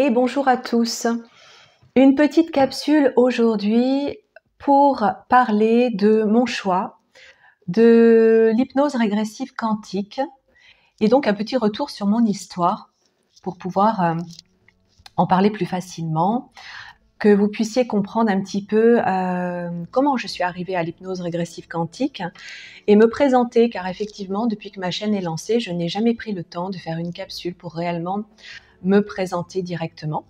Et bonjour à tous. Une petite capsule aujourd'hui pour parler de mon choix de l'hypnose régressive quantique et donc un petit retour sur mon histoire pour pouvoir en parler plus facilement, que vous puissiez comprendre un petit peu comment je suis arrivée à l'hypnose régressive quantique et me présenter, car effectivement, depuis que ma chaîne est lancée, je n'ai jamais pris le temps de faire une capsule pour réellement me présenter directement.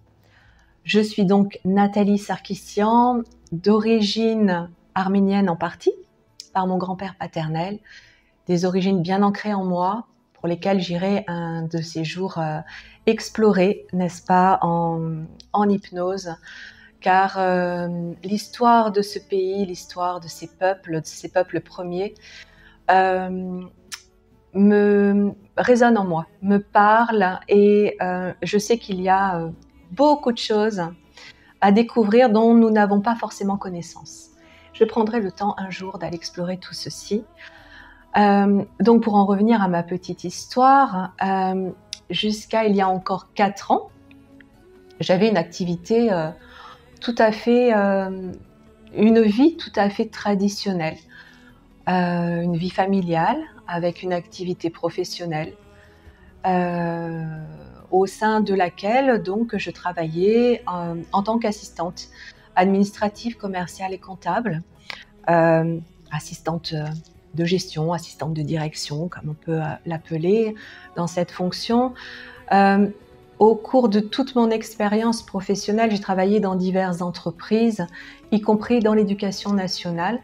Je suis donc Nathalie Sarkissian, d'origine arménienne en partie, par mon grand-père paternel, des origines bien ancrées en moi, pour lesquelles j'irai un de ces jours explorer, n'est-ce pas, en hypnose, car l'histoire de ce pays, l'histoire de ces peuples premiers, me résonne en moi, me parle, et je sais qu'il y a beaucoup de choses à découvrir dont nous n'avons pas forcément connaissance. Je prendrai le temps un jour d'aller explorer tout ceci. Donc pour en revenir à ma petite histoire, jusqu'à il y a encore 4 ans, j'avais une activité tout à fait, une vie tout à fait traditionnelle, une vie familiale avec une activité professionnelle, au sein de laquelle donc je travaillais en tant qu'assistante administrative, commerciale et comptable, assistante de gestion, assistante de direction, comme on peut l'appeler dans cette fonction. Au cours de toute mon expérience professionnelle, j'ai travaillé dans diverses entreprises, y compris dans l'éducation nationale,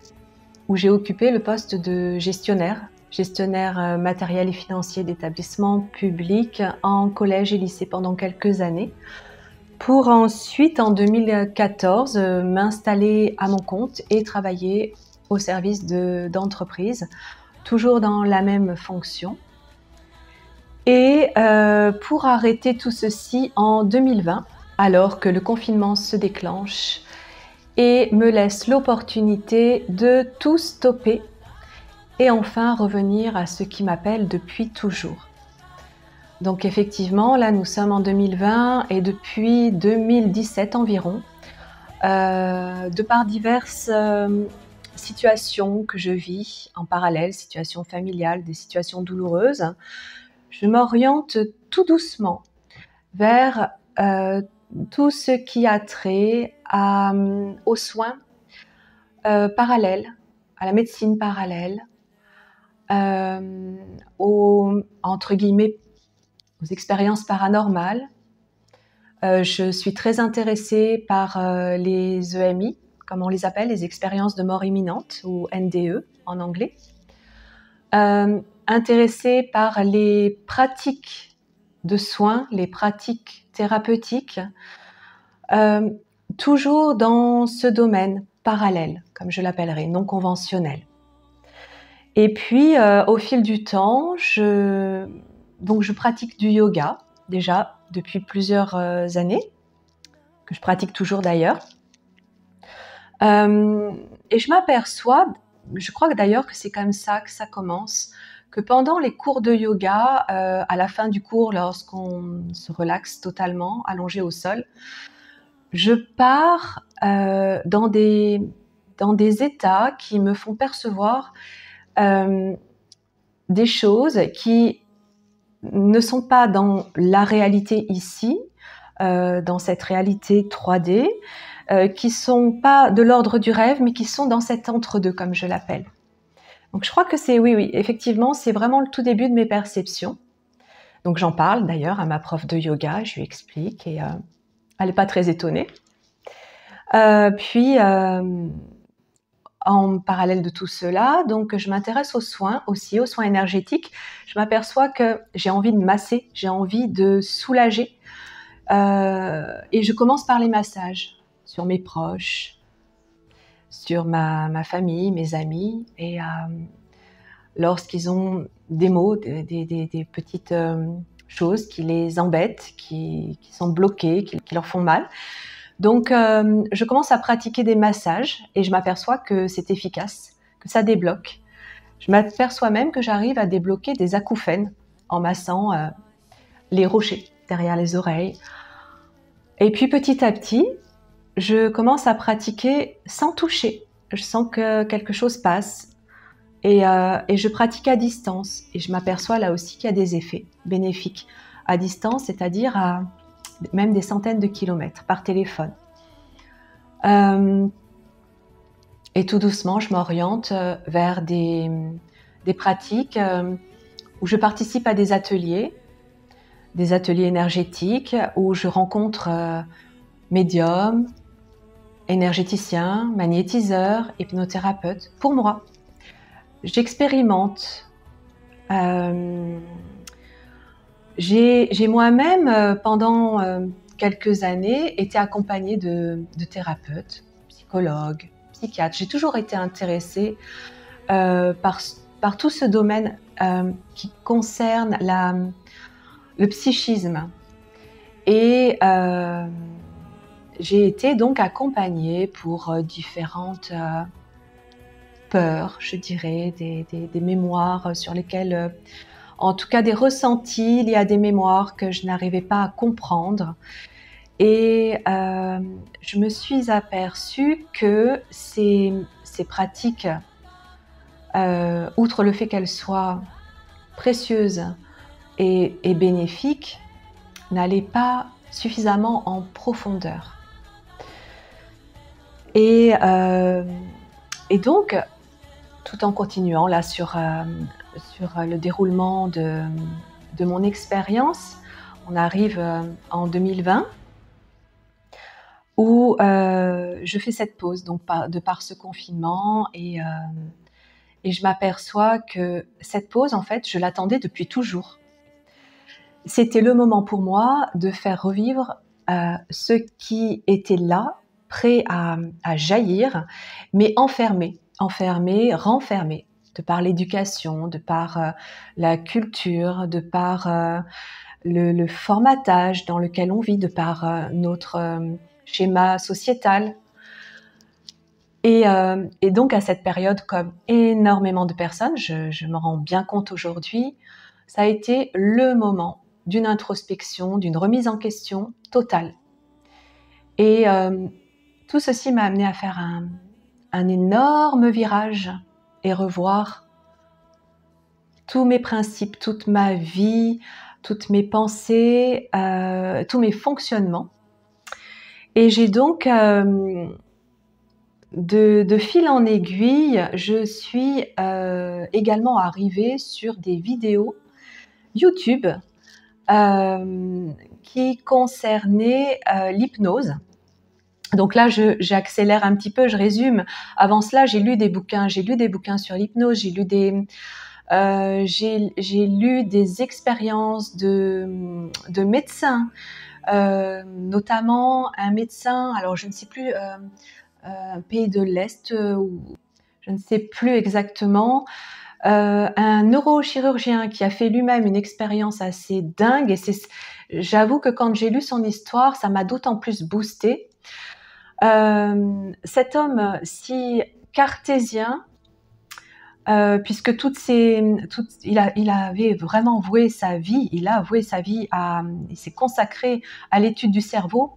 où j'ai occupé le poste de gestionnaire matériel et financier d'établissements publics en collège et lycée pendant quelques années, pour ensuite, en 2014, m'installer à mon compte et travailler au service d'entreprise, toujours dans la même fonction. Et pour arrêter tout ceci en 2020, alors que le confinement se déclenche et me laisse l'opportunité de tout stopper et enfin revenir à ce qui m'appelle depuis toujours. Donc effectivement, là nous sommes en 2020 et depuis 2017 environ, de par diverses situations que je vis en parallèle, situations familiales, des situations douloureuses, je m'oriente tout doucement vers tout ce qui a trait aux soins parallèles, à la médecine parallèle, entre guillemets, aux expériences paranormales. Je suis très intéressée par les EMI, comme on les appelle, les expériences de mort imminente, ou NDE en anglais. Intéressée par les pratiques de soins, les pratiques thérapeutiques, toujours dans ce domaine parallèle, comme je l'appellerai, non conventionnel. Et puis, au fil du temps, je pratique du yoga, déjà depuis plusieurs années, que je pratique toujours d'ailleurs. Et je m'aperçois, je crois que d'ailleurs que c'est comme ça que ça commence, que pendant les cours de yoga, à la fin du cours, lorsqu'on se relaxe totalement, allongé au sol, je pars dans des états qui me font percevoir des choses qui ne sont pas dans la réalité ici, dans cette réalité 3D, qui sont pas de l'ordre du rêve, mais qui sont dans cet entre-deux, comme je l'appelle. Donc je crois que c'est, oui, effectivement, c'est vraiment le tout début de mes perceptions. Donc j'en parle d'ailleurs à ma prof de yoga, je lui explique, et elle n'est pas très étonnée. Puis, en parallèle de tout cela, donc je m'intéresse aux soins aussi, aux soins énergétiques. Je m'aperçois que j'ai envie de masser, j'ai envie de soulager. Et je commence par les massages sur mes proches, sur ma famille, mes amis. Et lorsqu'ils ont des maux, des petites choses qui les embêtent, qui sont bloquées, qui leur font mal. Donc, je commence à pratiquer des massages et je m'aperçois que c'est efficace, que ça débloque. Je m'aperçois même que j'arrive à débloquer des acouphènes en massant les rochers derrière les oreilles. Et puis petit à petit, je commence à pratiquer sans toucher. Je sens que quelque chose passe et je pratique à distance. Et je m'aperçois là aussi qu'il y a des effets bénéfiques à distance, c'est-à-dire à même des centaines de kilomètres par téléphone. Et tout doucement, je m'oriente vers des pratiques où je participe à des ateliers énergétiques, où je rencontre médiums, énergéticiens, magnétiseurs, hypnothérapeutes. Pour moi, j'expérimente. J'ai moi-même, pendant quelques années, été accompagnée de thérapeutes, psychologues, psychiatres. J'ai toujours été intéressée par tout ce domaine qui concerne le psychisme. Et j'ai été donc accompagnée pour différentes peurs, je dirais, des mémoires sur lesquelles, en tout cas des ressentis liés à des mémoires que je n'arrivais pas à comprendre. Et je me suis aperçue que ces pratiques, outre le fait qu'elles soient précieuses et bénéfiques, n'allaient pas suffisamment en profondeur. Et donc, tout en continuant là sur le déroulement de mon expérience, on arrive en 2020 où je fais cette pause donc de par ce confinement et je m'aperçois que cette pause, en fait, je l'attendais depuis toujours. C'était le moment pour moi de faire revivre ce qui était là, prêt à jaillir, mais enfermé, renfermé, de par l'éducation, de par la culture, de par le formatage dans lequel on vit, de par notre schéma sociétal. Et donc à cette période, comme énormément de personnes, je me rends bien compte aujourd'hui, ça a été le moment d'une introspection, d'une remise en question totale. Et tout ceci m'a amené à faire un énorme virage et revoir tous mes principes, toute ma vie, toutes mes pensées, tous mes fonctionnements. Et j'ai donc, de fil en aiguille, je suis également arrivée sur des vidéos YouTube qui concernaient l'hypnose. Donc là, j'accélère un petit peu, je résume. Avant cela, j'ai lu des bouquins sur l'hypnose, j'ai lu des expériences de médecins, notamment un médecin, alors je ne sais plus, un pays de l'Est, ou je ne sais plus exactement, un neurochirurgien qui a fait lui-même une expérience assez dingue. Et j'avoue que quand j'ai lu son histoire, ça m'a d'autant plus boostée. Cet homme si cartésien, puisque il avait vraiment voué sa vie, il s'est consacré à l'étude du cerveau,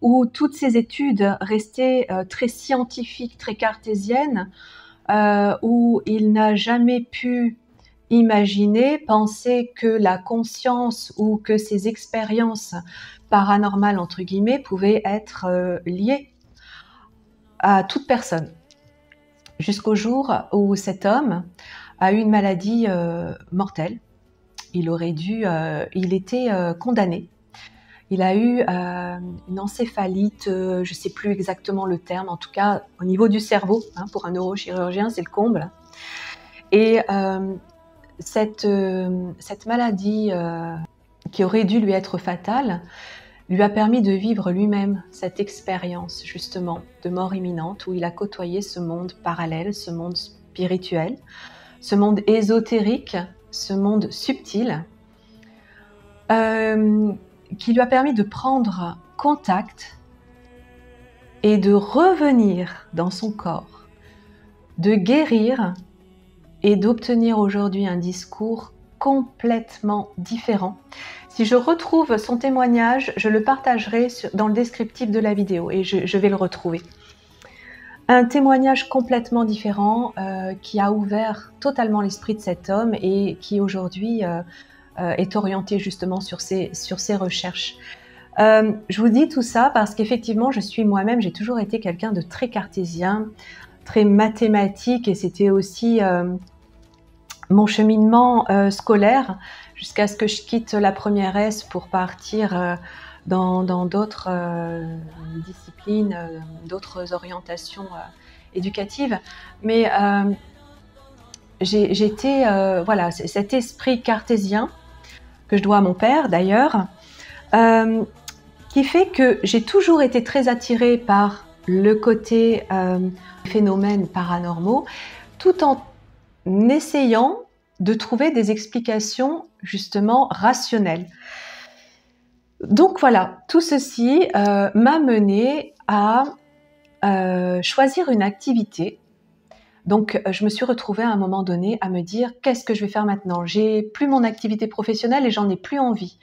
où toutes ces études restaient très scientifiques, très cartésiennes, où il n'a jamais pu imaginer, penser que la conscience ou que ces expériences paranormales, entre guillemets, pouvaient être liées à toute personne. Jusqu'au jour où cet homme a eu une maladie mortelle. Il était condamné. Il a eu une encéphalite, je ne sais plus exactement le terme, en tout cas au niveau du cerveau, hein, pour un neurochirurgien, c'est le comble. Et cette maladie qui aurait dû lui être fatale lui a permis de vivre lui-même cette expérience justement de mort imminente, où il a côtoyé ce monde parallèle, ce monde spirituel, ce monde ésotérique, ce monde subtil, qui lui a permis de prendre contact et de revenir dans son corps, de guérir et d'obtenir aujourd'hui un discours complètement différent Si je retrouve son témoignage, je le partagerai dans le descriptif de la vidéo et je vais le retrouver. Un témoignage complètement différent qui a ouvert totalement l'esprit de cet homme et qui aujourd'hui est orienté justement sur ses recherches. Je vous dis tout ça parce qu'effectivement, je suis moi-même, j'ai toujours été quelqu'un de très cartésien, très mathématique, et c'était aussi mon cheminement scolaire jusqu'à ce que je quitte la première S pour partir dans d'autres disciplines, d'autres orientations éducatives. Mais j'étais, voilà, cet esprit cartésien que je dois à mon père d'ailleurs, qui fait que j'ai toujours été très attirée par le côté phénomènes paranormaux, tout en essayant de trouver des explications justement rationnelles. Donc voilà, tout ceci m'a menée à choisir une activité. Donc je me suis retrouvée à un moment donné à me dire qu'est-ce que je vais faire maintenant? J'ai plus mon activité professionnelle et j'en ai plus envie.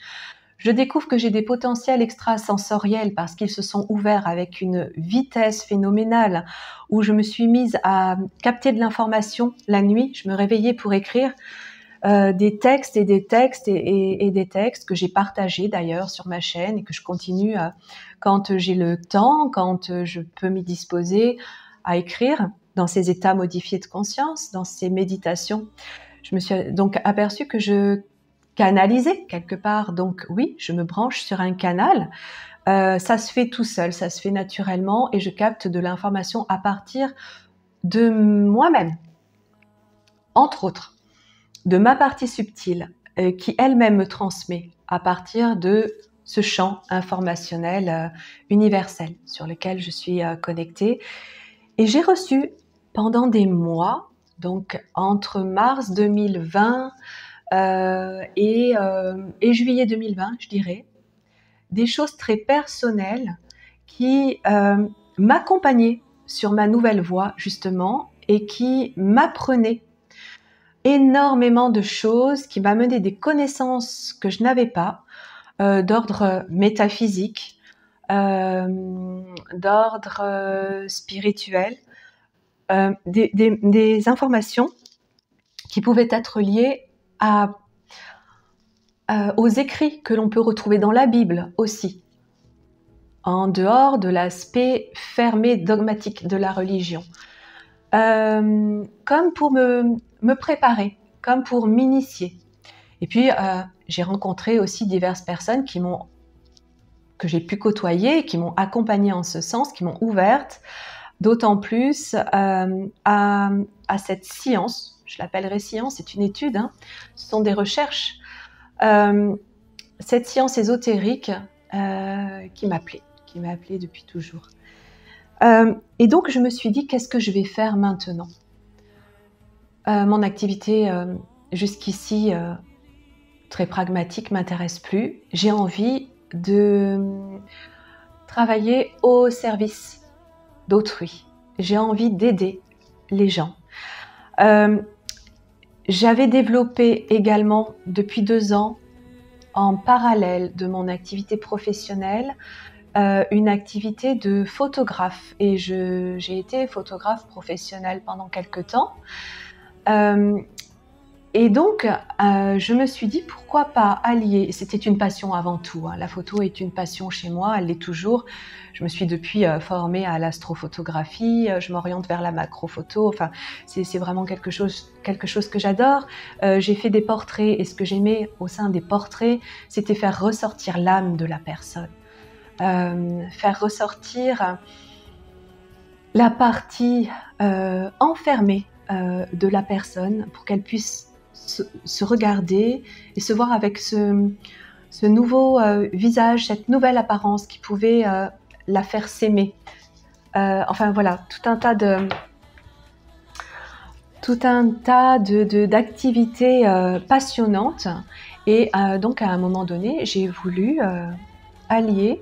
Je découvre que j'ai des potentiels extrasensoriels parce qu'ils se sont ouverts avec une vitesse phénoménale, où je me suis mise à capter de l'information la nuit. Je me réveillais pour écrire des textes et des textes et des textes que j'ai partagés d'ailleurs sur ma chaîne et que je continue quand j'ai le temps, quand je peux m'y disposer à écrire dans ces états modifiés de conscience, dans ces méditations. Je me suis donc aperçue que je canalisais quelque part. Donc oui, je me branche sur un canal. Ça se fait tout seul, ça se fait naturellement et je capte de l'information à partir de moi-même, entre autres, de ma partie subtile qui elle-même me transmet à partir de ce champ informationnel universel sur lequel je suis connectée. Et j'ai reçu pendant des mois, donc entre mars 2020 et juillet 2020, je dirais, des choses très personnelles qui m'accompagnaient sur ma nouvelle voie, justement, et qui m'apprenaient énormément de choses, qui m'amenaient des connaissances que je n'avais pas, d'ordre métaphysique, d'ordre spirituel, des informations qui pouvaient être liées aux écrits que l'on peut retrouver dans la Bible aussi, en dehors de l'aspect fermé, dogmatique de la religion. Comme pour me préparer, comme pour m'initier. Et puis, j'ai rencontré aussi diverses personnes que j'ai pu côtoyer, qui m'ont accompagnée en ce sens, qui m'ont ouverte, d'autant plus à cette science. Je l'appellerai science, c'est une étude, hein. Ce sont des recherches. Cette science ésotérique qui m'appelait depuis toujours. Et donc je me suis dit, qu'est-ce que je vais faire maintenant? Mon activité jusqu'ici très pragmatique m'intéresse plus. J'ai envie de travailler au service d'autrui. J'ai envie d'aider les gens. J'avais développé également depuis 2 ans, en parallèle de mon activité professionnelle, une activité de photographe. Et j'ai été photographe professionnelle pendant quelques temps. Et donc, je me suis dit, pourquoi pas allier. C'était une passion avant tout, hein. La photo est une passion chez moi, elle l'est toujours. Je me suis depuis formée à l'astrophotographie, je m'oriente vers la macrophoto. Enfin, c'est vraiment quelque chose que j'adore. J'ai fait des portraits et ce que j'aimais au sein des portraits, c'était faire ressortir l'âme de la personne. Faire ressortir la partie enfermée de la personne pour qu'elle puisse se regarder et se voir avec ce nouveau visage, cette nouvelle apparence qui pouvait la faire s'aimer. Enfin voilà, tout un tas d'activités passionnantes. Et donc à un moment donné, j'ai voulu allier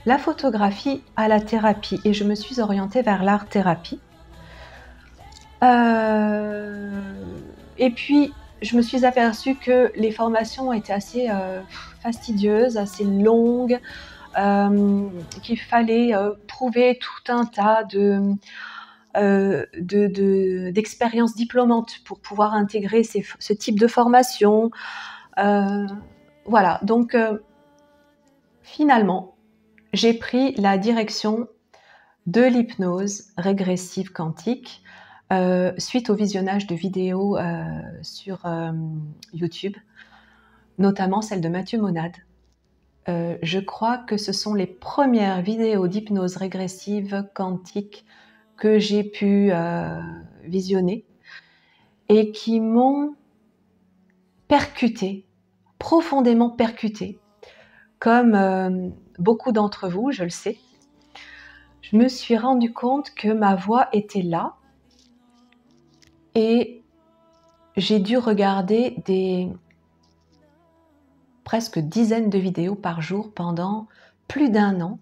la photographie à la thérapie et je me suis orientée vers l'art-thérapie. Et puis je me suis aperçue que les formations étaient assez fastidieuses, assez longues, qu'il fallait prouver tout un tas d'expériences diplômantes pour pouvoir intégrer ce type de formation. Voilà, donc finalement, j'ai pris la direction de l'hypnose régressive quantique suite au visionnage de vidéos sur YouTube, notamment celle de Mathieu Monade. Je crois que ce sont les premières vidéos d'hypnose régressive quantique que j'ai pu visionner et qui m'ont percuté, profondément percuté, comme beaucoup d'entre vous, je le sais. Je me suis rendu compte que ma voix était là et j'ai dû regarder des presque dizaines de vidéos par jour pendant plus d'1 an.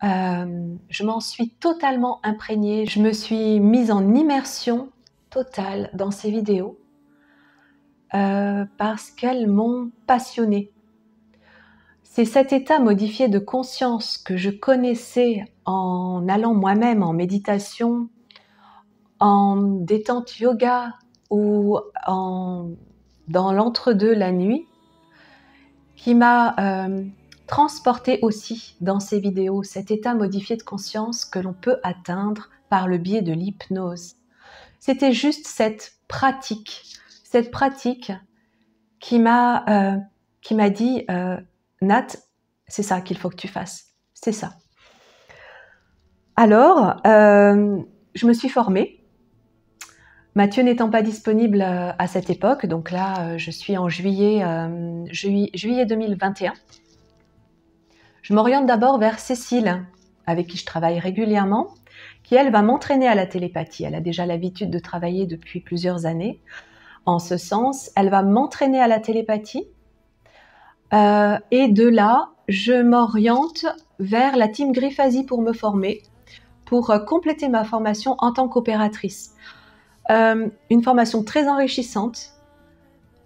Je m'en suis totalement imprégnée. Je me suis mise en immersion totale dans ces vidéos parce qu'elles m'ont passionnée. C'est cet état modifié de conscience que je connaissais en allant moi-même en méditation, en détente yoga ou dans l'entre-deux la nuit, qui m'a transportée aussi dans ces vidéos, cet état modifié de conscience que l'on peut atteindre par le biais de l'hypnose. C'était juste cette pratique qui m'a dit Nat, c'est ça qu'il faut que tu fasses, c'est ça. Alors, je me suis formée. Mathieu n'étant pas disponible à cette époque, donc là, je suis en juillet 2021. Je m'oriente d'abord vers Cécile, avec qui je travaille régulièrement, qui, elle, va m'entraîner à la télépathie. Elle a déjà l'habitude de travailler depuis plusieurs années. En ce sens, elle va m'entraîner à la télépathie. Et de là, je m'oriente vers la team Grifasi pour me former, pour compléter ma formation en tant qu'opératrice. Une formation très enrichissante.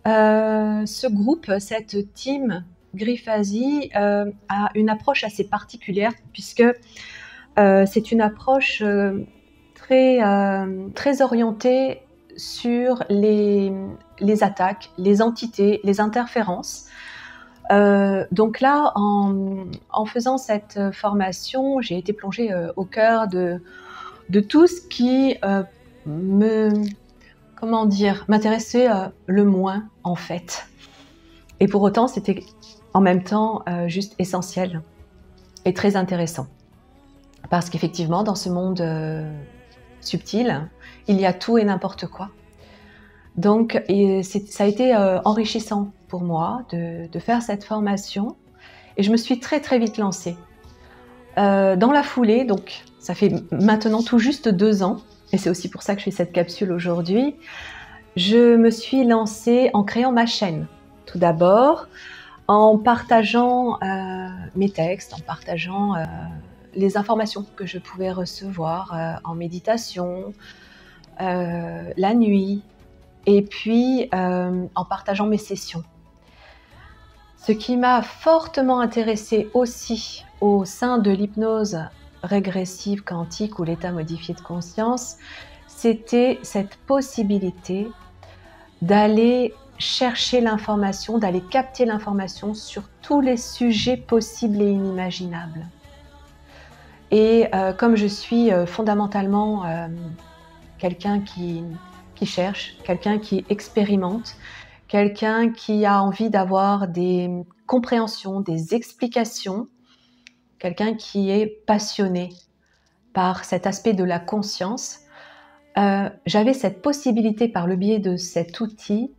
Ce groupe, cette team Grifasi, a une approche assez particulière puisque c'est une approche très orientée sur les attaques, les entités, les interférences. Donc là, en faisant cette formation, j'ai été plongée au cœur de tout ce qui m'intéressait le moins en fait. Et pour autant, c'était en même temps juste essentiel et très intéressant. Parce qu'effectivement, dans ce monde subtil, il y a tout et n'importe quoi. Donc, ça a été enrichissant pour moi de faire cette formation. Et je me suis très très vite lancée. Dans la foulée, donc ça fait maintenant tout juste 2 ans, et c'est aussi pour ça que je fais cette capsule aujourd'hui, je me suis lancée en créant ma chaîne. Tout d'abord, en partageant mes textes, en partageant les informations que je pouvais recevoir en méditation, la nuit, et puis en partageant mes sessions. Ce qui m'a fortement intéressée aussi au sein de l'hypnose régressive quantique ou l'état modifié de conscience, c'était cette possibilité d'aller chercher l'information, d'aller capter l'information sur tous les sujets possibles et inimaginables. Et comme je suis fondamentalement quelqu'un qui cherche, quelqu'un qui expérimente, quelqu'un qui a envie d'avoir des compréhensions, des explications, quelqu'un qui est passionné par cet aspect de la conscience, j'avais cette possibilité par le biais de cet outil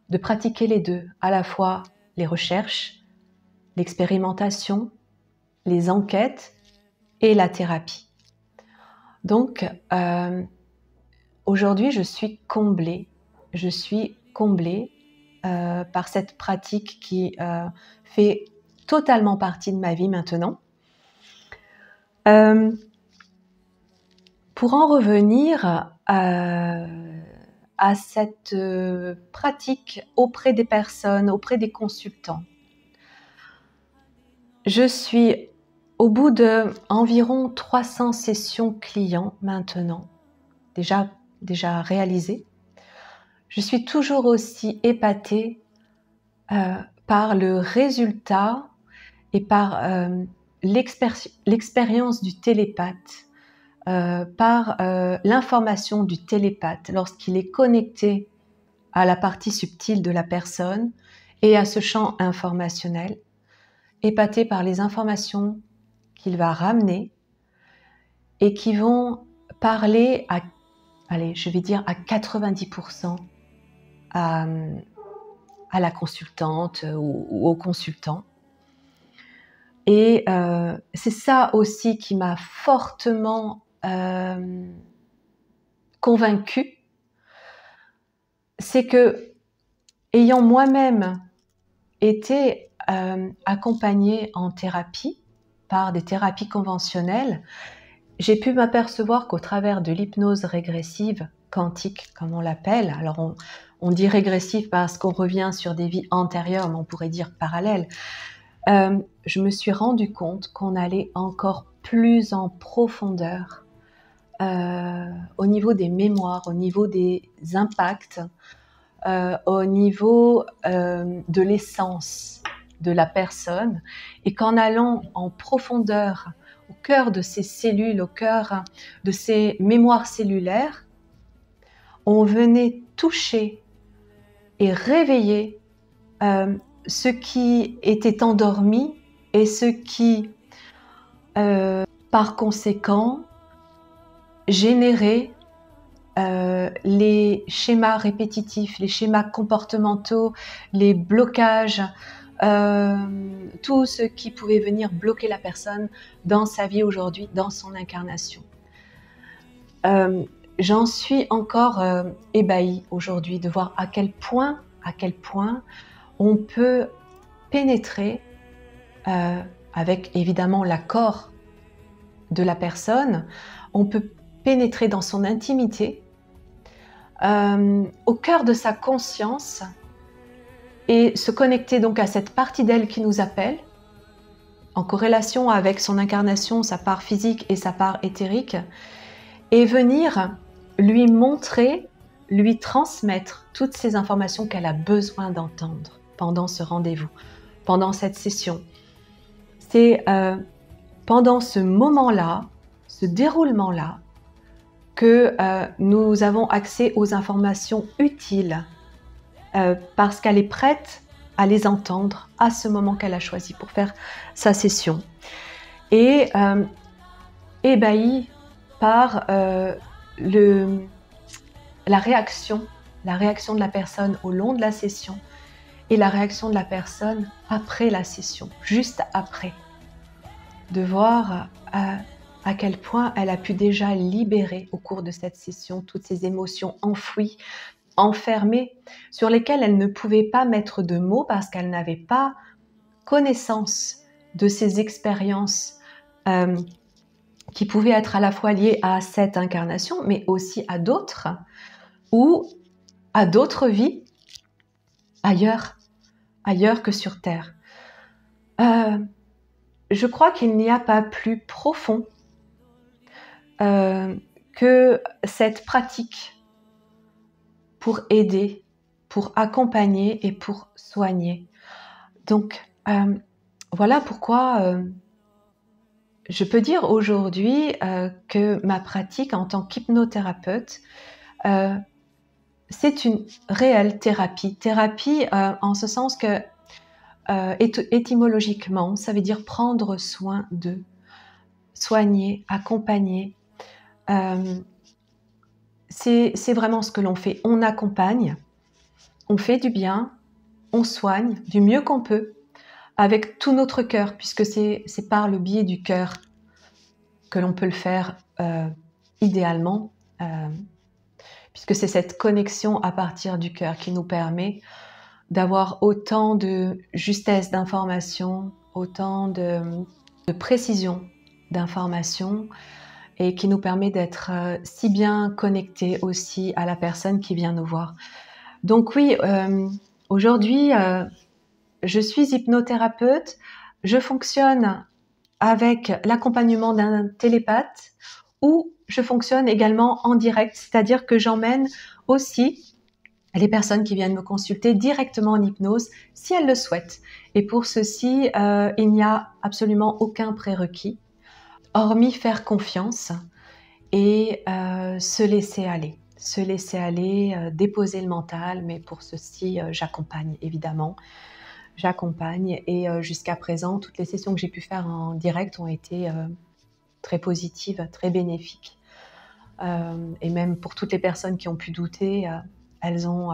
de pratiquer les deux, à la fois les recherches, l'expérimentation, les enquêtes et la thérapie. Donc, aujourd'hui, je suis comblée par cette pratique qui fait totalement partie de ma vie maintenant. Pour en revenir à cette pratique auprès des personnes, auprès des consultants. Je suis au bout de environ 300 sessions clients maintenant, déjà réalisées. Je suis toujours aussi épatée par le résultat et par l'expérience du télépathe, par l'information du télépathe lorsqu'il est connecté à la partie subtile de la personne et à ce champ informationnel, épaté par les informations qu'il va ramener et qui vont parler à 90% à la consultante ou au consultant. Et c'est ça aussi qui m'a fortement convaincue, c'est que, ayant moi-même été accompagnée en thérapie par des thérapies conventionnelles, j'ai pu m'apercevoir qu'au travers de l'hypnose régressive, quantique comme on l'appelle, alors on dit régressive parce qu'on revient sur des vies antérieures, mais on pourrait dire parallèles, je me suis rendu compte qu'on allait encore plus en profondeur au niveau des mémoires, au niveau des impacts, au niveau de l'essence de la personne, et qu'en allant en profondeur au cœur de ces cellules, au cœur de ces mémoires cellulaires, on venait toucher et réveiller ce qui était endormi et ce qui, par conséquent, générait les schémas répétitifs, les schémas comportementaux, les blocages, tout ce qui pouvait venir bloquer la personne dans sa vie aujourd'hui, dans son incarnation. J'en suis encore ébahie aujourd'hui de voir à quel point on peut pénétrer avec évidemment l'accord de la personne, on peut pénétrer dans son intimité, au cœur de sa conscience, et se connecter donc à cette partie d'elle qui nous appelle, en corrélation avec son incarnation, sa part physique et sa part éthérique, et venir lui montrer, lui transmettre toutes ces informations qu'elle a besoin d'entendre pendant ce rendez-vous, pendant cette session. C'est pendant ce moment-là, ce déroulement-là, que nous avons accès aux informations utiles parce qu'elle est prête à les entendre à ce moment qu'elle a choisi pour faire sa session. Et ébahie par la réaction de la personne au long de la session et la réaction de la personne après la session, juste après. De voir à quel point elle a pu déjà libérer au cours de cette session toutes ces émotions enfouies, enfermées, sur lesquelles elle ne pouvait pas mettre de mots parce qu'elle n'avait pas connaissance de ces expériences qui pouvaient être à la fois liées à cette incarnation, mais aussi à d'autres, ou à d'autres vies ailleurs que sur Terre. Je crois qu'il n'y a pas plus profond que cette pratique pour aider, pour accompagner et pour soigner. Donc, voilà pourquoi je peux dire aujourd'hui que ma pratique en tant qu'hypnothérapeute, c'est une réelle thérapie. Thérapie en ce sens que étymologiquement, ça veut dire prendre soin d'eux, soigner, accompagner. C'est vraiment ce que l'on fait. On accompagne, on fait du bien, on soigne du mieux qu'on peut, avec tout notre cœur, puisque c'est par le biais du cœur que l'on peut le faire idéalement, puisque c'est cette connexion à partir du cœur qui nous permet d'avoir autant de justesse d'information, autant de précision d'information et qui nous permet d'être si bien connectés aussi à la personne qui vient nous voir. Donc oui, aujourd'hui, je suis hypnothérapeute, je fonctionne avec l'accompagnement d'un télépathe ou je fonctionne également en direct, c'est-à-dire que j'emmène aussi les personnes qui viennent me consulter directement en hypnose si elles le souhaitent. Et pour ceci, il n'y a absolument aucun prérequis, hormis faire confiance et se laisser aller. Se laisser aller, déposer le mental, mais pour ceci, j'accompagne évidemment. J'accompagne et jusqu'à présent, toutes les sessions que j'ai pu faire en direct ont été très positives, très bénéfiques. Et même pour toutes les personnes qui ont pu douter, elles ont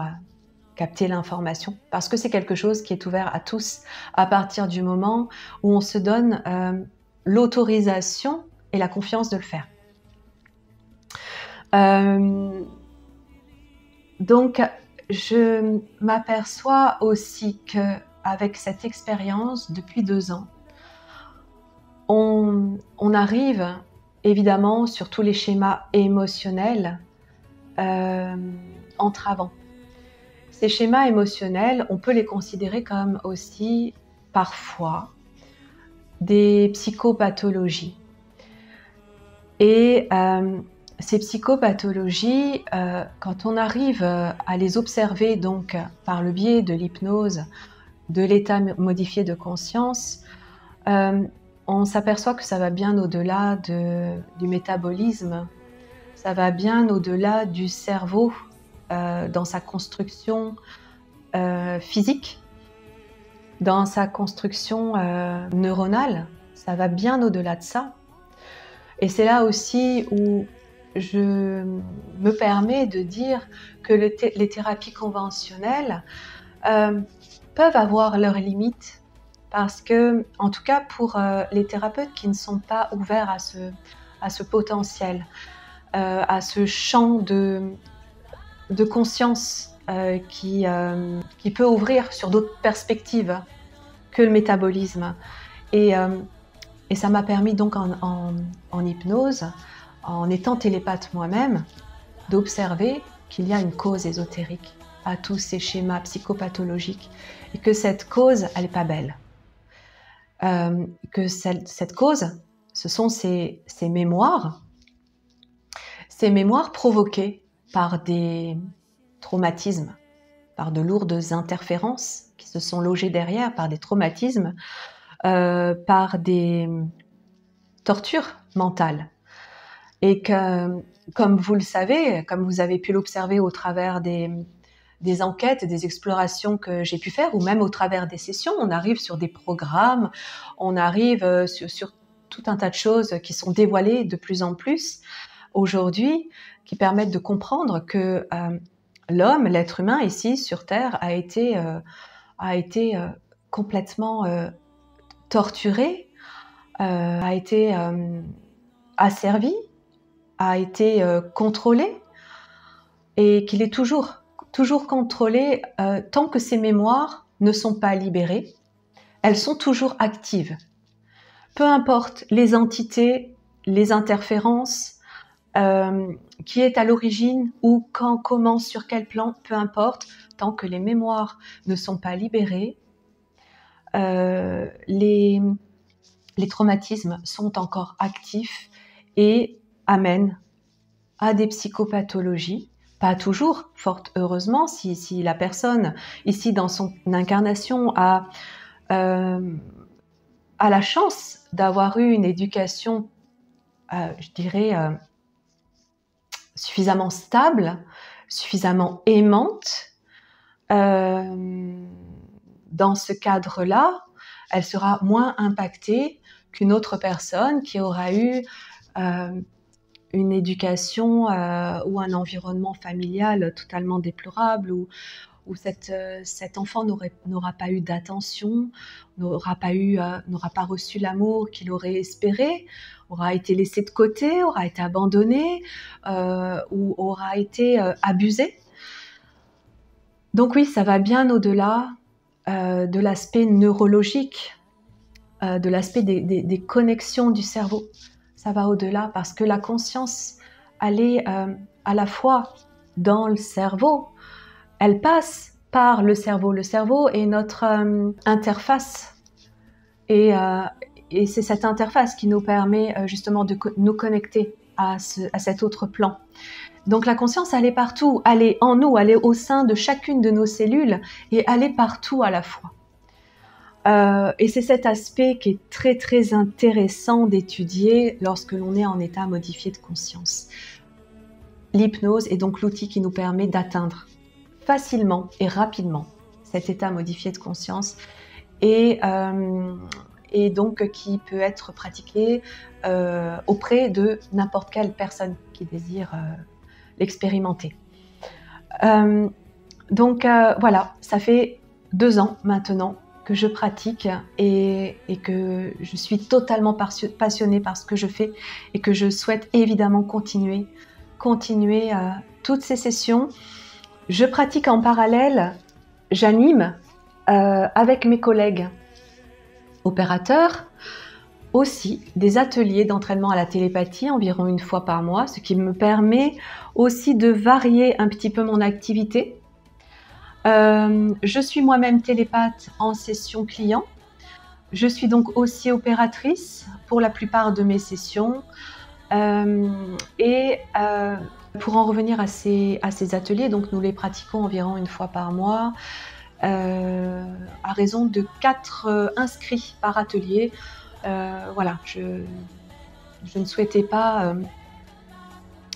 capté l'information. Parce que c'est quelque chose qui est ouvert à tous à partir du moment où on se donne l'autorisation et la confiance de le faire. Donc, je m'aperçois aussi qu'avec cette expérience, depuis 2 ans, on arrive évidemment sur tous les schémas émotionnels entravants. Ces schémas émotionnels, on peut les considérer comme aussi parfois des psychopathologies. Et ces psychopathologies, quand on arrive à les observer donc par le biais de l'hypnose, de l'état modifié de conscience, on s'aperçoit que ça va bien au-delà du métabolisme, ça va bien au-delà du cerveau dans sa construction physique, dans sa construction neuronale, ça va bien au-delà de ça. Et c'est là aussi où je me permets de dire que les thérapies conventionnelles peuvent avoir leurs limites parce que, en tout cas pour les thérapeutes qui ne sont pas ouverts à ce potentiel, à ce champ de conscience qui peut ouvrir sur d'autres perspectives que le métabolisme. Et ça m'a permis donc en hypnose, en étant télépathe moi-même, d'observer qu'il y a une cause ésotérique à tous ces schémas psychopathologiques et que cette cause, elle n'est pas belle. Que cette cause, ce sont ces mémoires provoquées par des traumatismes, par de lourdes interférences qui se sont logées derrière, par des traumatismes, par des tortures mentales. Et que, comme vous le savez, comme vous avez pu l'observer au travers des enquêtes, des explorations que j'ai pu faire, ou même au travers des sessions, on arrive sur des programmes, on arrive sur tout un tas de choses qui sont dévoilées de plus en plus aujourd'hui, qui permettent de comprendre que l'homme, l'être humain ici sur Terre, a été complètement torturé, a été asservi, a été contrôlé, et qu'il est toujours contrôlé tant que ces mémoires ne sont pas libérées. Elles sont toujours actives. Peu importe les entités, les interférences, qui est à l'origine ou quand, comment, sur quel plan, peu importe, tant que les mémoires ne sont pas libérées, les traumatismes sont encore actifs et amènent à des psychopathologies. Pas toujours, fort heureusement, si la personne, ici dans son incarnation, a la chance d'avoir eu une éducation, je dirais, suffisamment stable, suffisamment aimante. Dans ce cadre-là, elle sera moins impactée qu'une autre personne qui aura eu une éducation ou un environnement familial totalement déplorable, où cet enfant n'aura pas eu d'attention, n'aura pas reçu l'amour qu'il aurait espéré, aura été laissé de côté, aura été abandonné ou aura été abusé. Donc oui, ça va bien au-delà de l'aspect neurologique, de l'aspect des connexions du cerveau. ça va au-delà, parce que la conscience, elle est à la fois dans le cerveau, elle passe par le cerveau. Le cerveau est notre interface, et c'est cette interface qui nous permet justement de nous connecter à cet autre plan. Donc la conscience, elle est partout, elle est en nous, elle est au sein de chacune de nos cellules, et elle est partout à la fois. Et c'est cet aspect qui est très très intéressant d'étudier lorsque l'on est en état modifié de conscience. L'hypnose est donc l'outil qui nous permet d'atteindre facilement et rapidement cet état modifié de conscience, et donc qui peut être pratiqué auprès de n'importe quelle personne qui désire l'expérimenter. Donc voilà, ça fait 2 ans maintenant que je pratique, et que je suis totalement passionnée par ce que je fais, et que je souhaite évidemment continuer toutes ces sessions. Je pratique en parallèle, j'anime avec mes collègues opérateurs aussi des ateliers d'entraînement à la télépathie environ 1 fois par mois, ce qui me permet aussi de varier un petit peu mon activité. Je suis moi-même télépathe en session client. Je suis donc aussi opératrice pour la plupart de mes sessions. Pour en revenir à ces ateliers, donc nous les pratiquons environ 1 fois par mois, à raison de 4 inscrits par atelier. Voilà, je ne souhaitais pas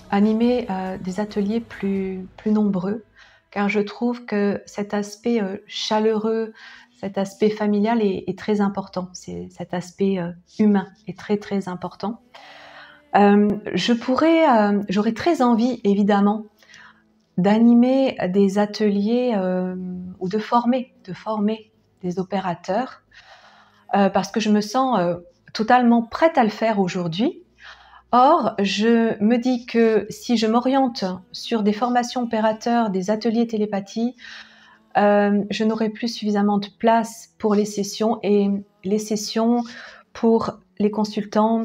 animer des ateliers plus nombreux, car je trouve que cet aspect chaleureux, cet aspect familial est très important. Cet aspect humain est très très important. J'aurais très envie, évidemment, d'animer des ateliers ou de former des opérateurs, parce que je me sens totalement prête à le faire aujourd'hui. Or, je me dis que si je m'oriente sur des formations opérateurs, des ateliers télépathie, je n'aurai plus suffisamment de place pour les sessions, et les sessions pour les consultants,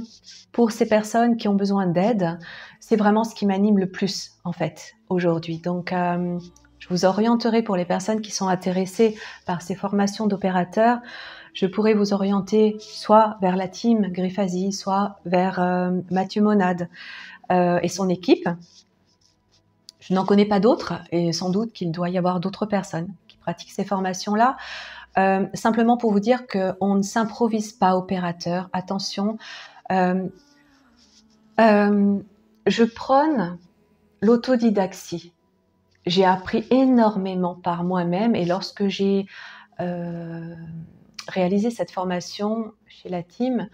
pour ces personnes qui ont besoin d'aide, c'est vraiment ce qui m'anime le plus en fait aujourd'hui. Donc je vous orienterai pour les personnes qui sont intéressées par ces formations d'opérateurs. Je pourrais vous orienter soit vers la team Grifasi, soit vers Mathieu Monade et son équipe. Je n'en connais pas d'autres, et sans doute qu'il doit y avoir d'autres personnes qui pratiquent ces formations-là. Simplement pour vous dire qu'on ne s'improvise pas opérateur. Attention, je prône l'autodidaxie. J'ai appris énormément par moi-même, et lorsque j'ai réalisé cette formation chez la team,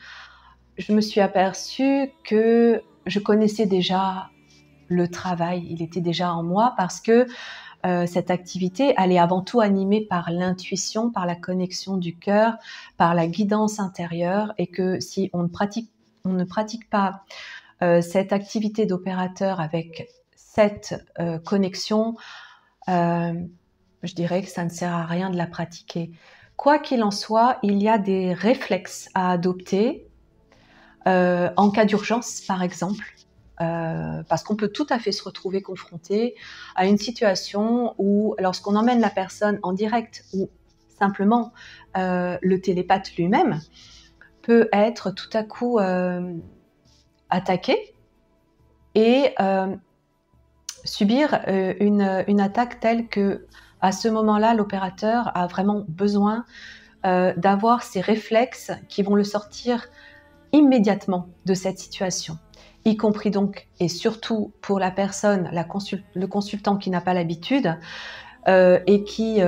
je me suis aperçue que je connaissais déjà le travail, il était déjà en moi, parce que cette activité, elle est avant tout animée par l'intuition, par la connexion du cœur, par la guidance intérieure, et que si on ne pratique pas cette activité d'opérateur avec cette connexion, je dirais que ça ne sert à rien de la pratiquer. Quoi qu'il en soit, il y a des réflexes à adopter en cas d'urgence, par exemple. Parce qu'on peut tout à fait se retrouver confronté à une situation où, lorsqu'on emmène la personne en direct, ou simplement le télépathe lui-même peut être tout à coup attaqué et subir une attaque telle que, à ce moment-là, l'opérateur a vraiment besoin d'avoir ces réflexes qui vont le sortir immédiatement de cette situation, y compris donc et surtout pour la personne, le consultant qui n'a pas l'habitude et qui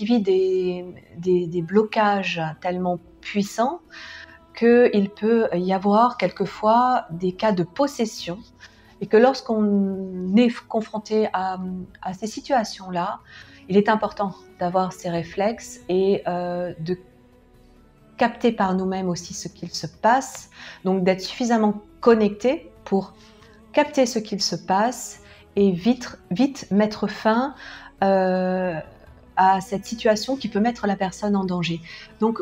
vit des blocages tellement puissants qu'il peut y avoir quelquefois des cas de possession, et que lorsqu'on est confronté à ces situations-là, il est important d'avoir ces réflexes et de capter par nous-mêmes aussi ce qu'il se passe, donc d'être suffisamment connecté pour capter ce qu'il se passe et vite mettre fin à cette situation qui peut mettre la personne en danger. Donc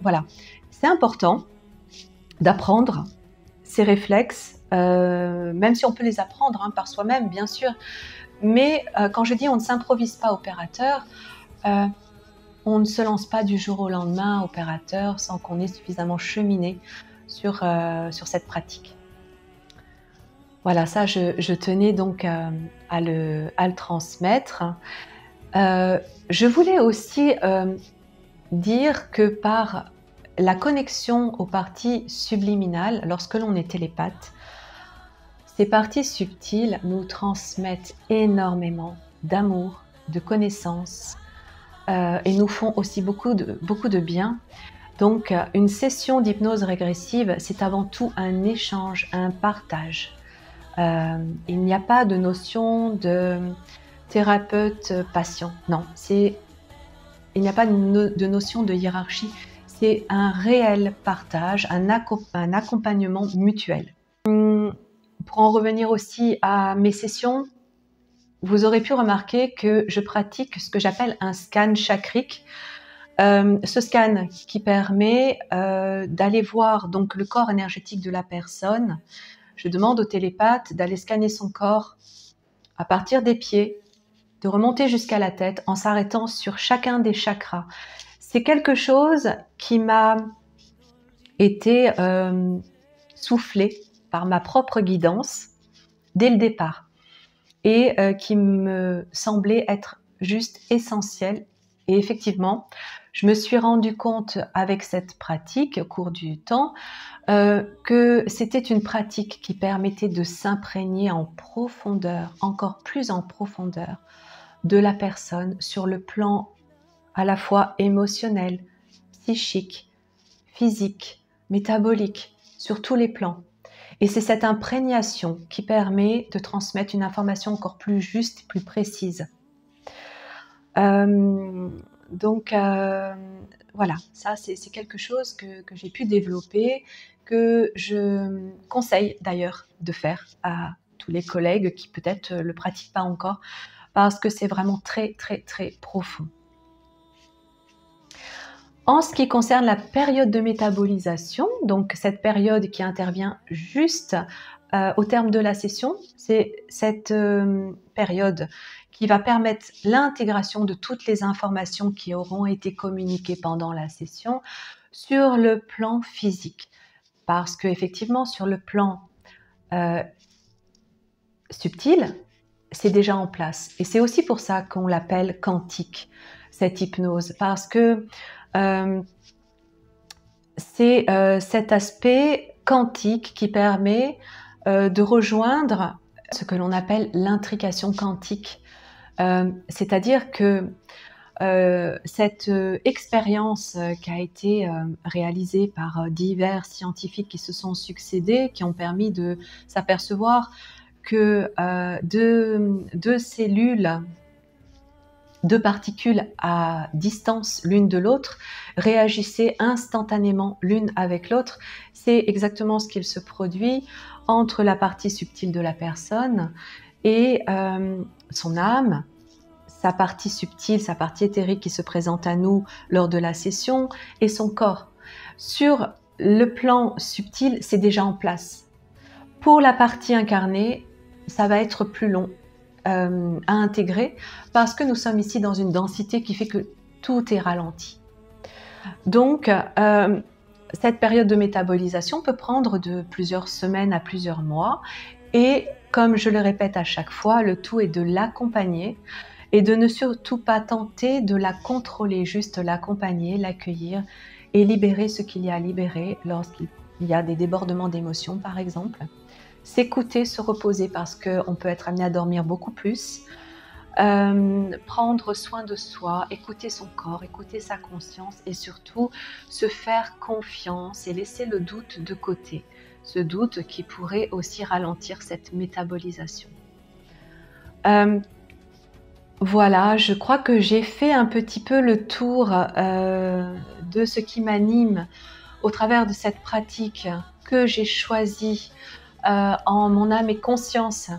voilà, c'est important d'apprendre ces réflexes, même si on peut les apprendre hein, par soi-même, bien sûr. Mais quand je dis on ne s'improvise pas opérateur, on ne se lance pas du jour au lendemain opérateur sans qu'on ait suffisamment cheminé sur cette pratique. Voilà, ça, je tenais donc à le transmettre. Je voulais aussi dire que par la connexion aux parties subliminales, lorsque l'on est télépathe, ces parties subtiles nous transmettent énormément d'amour, de connaissances et nous font aussi beaucoup de bien. Donc, une session d'hypnose régressive, c'est avant tout un échange, un partage. Il n'y a pas de notion de thérapeute-patient. Non, il n'y a pas de notion de hiérarchie. C'est un réel partage, un accompagnement mutuel. Pour en revenir aussi à mes sessions, vous aurez pu remarquer que je pratique ce que j'appelle un scan chakrique. Ce scan qui permet d'aller voir donc le corps énergétique de la personne. Je demande au télépathe d'aller scanner son corps à partir des pieds, de remonter jusqu'à la tête en s'arrêtant sur chacun des chakras. C'est quelque chose qui m'a été soufflé par ma propre guidance dès le départ et qui me semblait être juste essentiel. Et effectivement, je me suis rendu compte avec cette pratique au cours du temps que c'était une pratique qui permettait de s'imprégner en profondeur, encore plus en profondeur, de la personne sur le plan à la fois émotionnel, psychique, physique, métabolique, sur tous les plans. Et c'est cette imprégnation qui permet de transmettre une information encore plus juste, plus précise. Donc voilà, ça c'est quelque chose que j'ai pu développer, que je conseille d'ailleurs de faire à tous les collègues qui peut-être le pratiquent pas encore, parce que c'est vraiment très très très profond. En ce qui concerne la période de métabolisation, donc cette période qui intervient juste au terme de la session, c'est cette période qui va permettre l'intégration de toutes les informations qui auront été communiquées pendant la session sur le plan physique. Parce qu'effectivement, sur le plan subtil, c'est déjà en place. Et c'est aussi pour ça qu'on l'appelle quantique, cette hypnose, parce que c'est cet aspect quantique qui permet de rejoindre ce que l'on appelle l'intrication quantique. C'est-à-dire que cette expérience qui a été réalisée par divers scientifiques qui se sont succédés, qui ont permis de s'apercevoir que deux cellules, deux particules à distance l'une de l'autre réagissaient instantanément l'une avec l'autre. C'est exactement ce qu'il se produit entre la partie subtile de la personne et son âme, sa partie subtile, sa partie éthérique qui se présente à nous lors de la session et son corps. Sur le plan subtil, c'est déjà en place. Pour la partie incarnée, ça va être plus long à intégrer parce que nous sommes ici dans une densité qui fait que tout est ralenti. Donc, cette période de métabolisation peut prendre de plusieurs semaines à plusieurs mois et comme je le répète à chaque fois, le tout est de l'accompagner et de ne surtout pas tenter de la contrôler, juste l'accompagner, l'accueillir et libérer ce qu'il y a à libérer lorsqu'il y a des débordements d'émotions par exemple. S'écouter, se reposer parce qu'on peut être amené à dormir beaucoup plus, prendre soin de soi, écouter son corps, écouter sa conscience et surtout se faire confiance et laisser le doute de côté, ce doute qui pourrait aussi ralentir cette métabolisation. Voilà, je crois que j'ai fait un petit peu le tour de ce qui m'anime au travers de cette pratique que j'ai choisie en mon âme et conscience.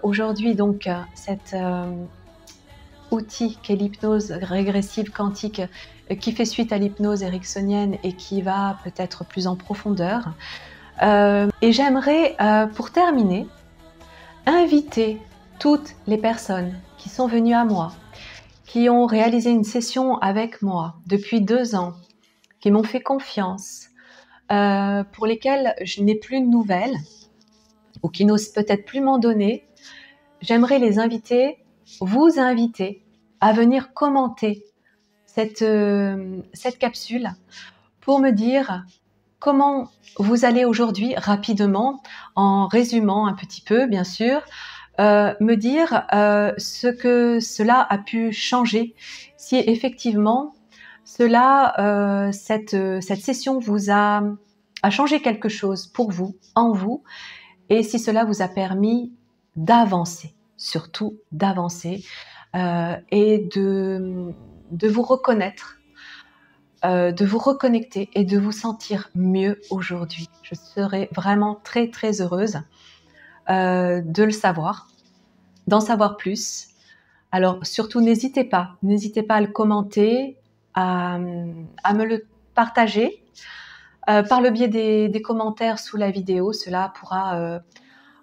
Aujourd'hui, donc, cet outil qu'est l'hypnose régressive quantique qui fait suite à l'hypnose ericksonienne et qui va peut-être plus en profondeur. Et j'aimerais, pour terminer, inviter toutes les personnes qui sont venues à moi, qui ont réalisé une session avec moi depuis 2 ans, qui m'ont fait confiance, pour lesquelles je n'ai plus de nouvelles ou qui n'osent peut-être plus m'en donner. J'aimerais les inviter, vous inviter à venir commenter cette capsule pour me dire comment vous allez aujourd'hui, rapidement, en résumant un petit peu, bien sûr, me dire ce que cela a pu changer, si effectivement cette session vous a changé quelque chose pour vous, en vous, et si cela vous a permis d'avancer, surtout d'avancer, et de vous reconnaître, de vous reconnecter et de vous sentir mieux aujourd'hui. Je serais vraiment très très heureuse de le savoir, d'en savoir plus. Alors surtout n'hésitez pas à le commenter, à me le partager par le biais des commentaires sous la vidéo. Cela pourra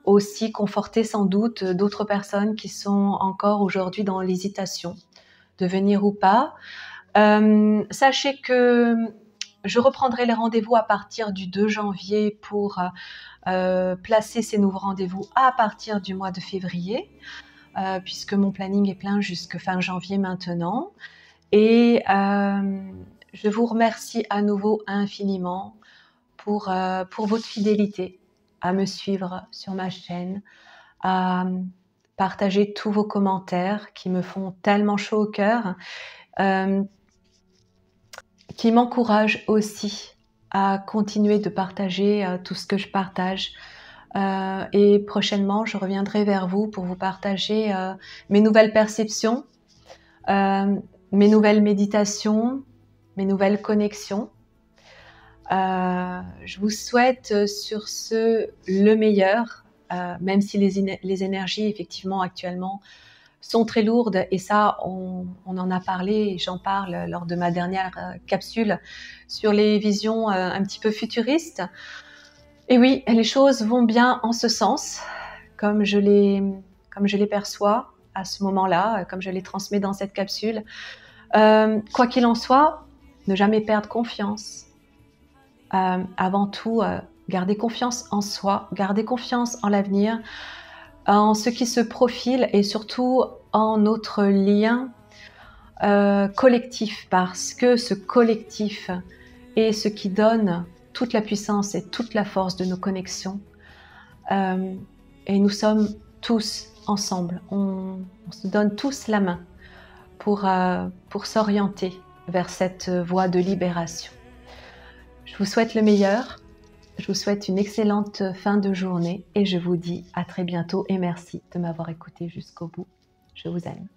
aussi conforter sans doute d'autres personnes qui sont encore aujourd'hui dans l'hésitation de venir ou pas. Sachez que je reprendrai les rendez-vous à partir du 2 janvier pour placer ces nouveaux rendez-vous à partir du mois de février, puisque mon planning est plein jusque fin janvier maintenant. Et je vous remercie à nouveau infiniment pour votre fidélité à me suivre sur ma chaîne, à partager tous vos commentaires qui me font tellement chaud au cœur, qui m'encouragent aussi à continuer de partager tout ce que je partage. Et prochainement, je reviendrai vers vous pour vous partager mes nouvelles perceptions, mes nouvelles méditations, mes nouvelles connexions. Je vous souhaite sur ce le meilleur, même si les énergies effectivement actuellement sont très lourdes, et ça on en a parlé et j'en parle lors de ma dernière capsule sur les visions un petit peu futuristes. Et oui, les choses vont bien en ce sens, comme je les perçois à ce moment-là, comme je les transmets dans cette capsule. Quoi qu'il en soit, ne jamais perdre confiance. Avant tout, garder confiance en soi, garder confiance en l'avenir, en ce qui se profile et surtout en notre lien collectif, parce que ce collectif est ce qui donne toute la puissance et toute la force de nos connexions. Et nous sommes tous ensemble, on se donne tous la main pour s'orienter vers cette voie de libération. Je vous souhaite le meilleur, je vous souhaite une excellente fin de journée et je vous dis à très bientôt et merci de m'avoir écouté jusqu'au bout. Je vous aime.